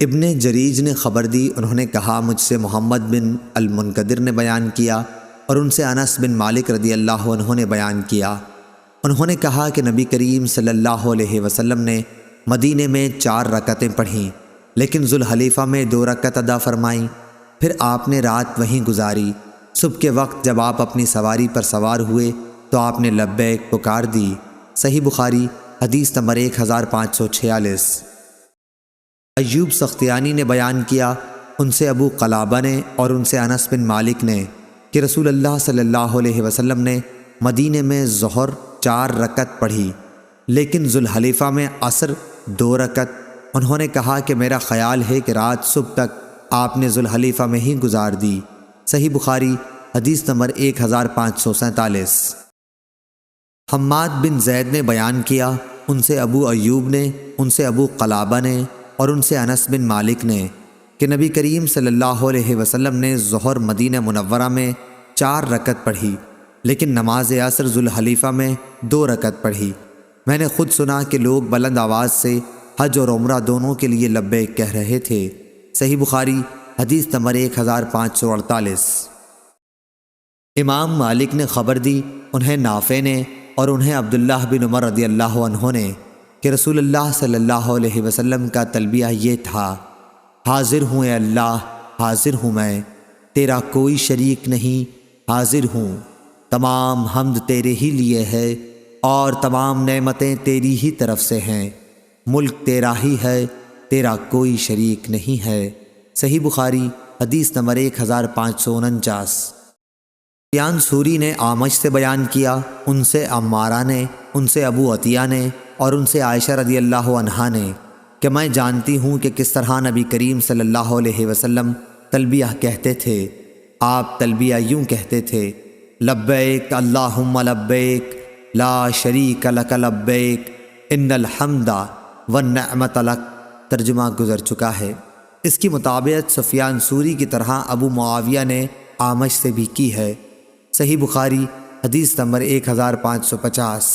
ابن جریج نے خبر دی، انہوں نے کہا مجھ سے محمد بن المنکدر نے بیان کیا اور ان سے انس بن مالک رضی اللہ عنہ نے بیان کیا۔ انہوں نے کہا کہ نبی کریم صلی اللہ علیہ وسلم نے مدینے میں 4 رکعتیں پڑھیں، لیکن ذوالحلیفہ میں 2 رکعت ادا فرمائیں۔ پھر آپ نے رات وہیں گزاری۔ صبح کے وقت جب آپ اپنی سواری پر سوار ہوئے تو آپ نے لبیک پکار دی۔ صحیح بخاری حدیث نمبر 1546۔ ایوب سختیانی نے بیان کیا، ان سے ابو قلابہ نے اور ان سے انس بن مالک نے کہ رسول اللہ صلی اللہ علیہ وسلم نے مدینے میں ظہر 4 رکعت پڑھی، لیکن ذوالحلیفہ میں عصر 2 رکعت۔ انہوں نے کہا کہ میرا خیال ہے کہ رات صبح تک آپ نے ذوالحلیفہ میں ہی گزار دی۔ صحیح بخاری حدیث نمبر 1547۔ حماد بن زید نے بیان کیا، ان سے ابو ایوب نے، ان سے ابو قلابہ نے اور ان سے انس بن مالک نے کہ نبی کریم صلی اللہ علیہ وسلم نے ظہر مدینہ منورہ میں 4 رکعت پڑھی، لیکن نماز عصر ذوالحلیفہ میں 2 رکعت پڑھی۔ میں نے خود سنا کہ لوگ بلند آواز سے حج اور عمرہ دونوں کے لیے لبیک کہہ رہے تھے۔ صحیح بخاری حدیث نمبر 1548۔ امام مالک نے خبر دی، انہیں نافع نے اور انہیں عبداللہ بن عمر رضی اللہ عنہ نے کہ رسول اللہ صلی اللہ علیہ وسلم کا تلبیہ یہ تھا، حاضر ہوں اے اللہ، حاضر ہوں میں، تیرا کوئی شریک نہیں، حاضر ہوں، تمام حمد تیرے ہی لیے ہے اور تمام نعمتیں تیری ہی طرف سے ہیں، ملک تیرا ہی ہے، تیرا کوئی شریک نہیں ہے۔ صحیح بخاری حدیث نمبر 1549۔ سفیان ثوری نے اعمش سے بیان کیا، ان سے عمارہ نے، ان سے ابو عطیہ نے اور ان سے عائشہ رضی اللہ عنہا نے کہ میں جانتی ہوں کہ کس طرح نبی کریم صلی اللہ علیہ وسلم تلبیہ کہتے تھے۔ آپ تلبیہ یوں کہتے تھے، لبیک اللہم لبیک لا شریک لک لبیک ان الحمد والنعمت لک۔ ترجمہ گزر چکا ہے۔ اس کی مطابقت سفیان ثوری کی طرح ابو معاویہ نے اعمش سے بھی کی ہے۔ صحیح بخاری حدیث نمبر 1550۔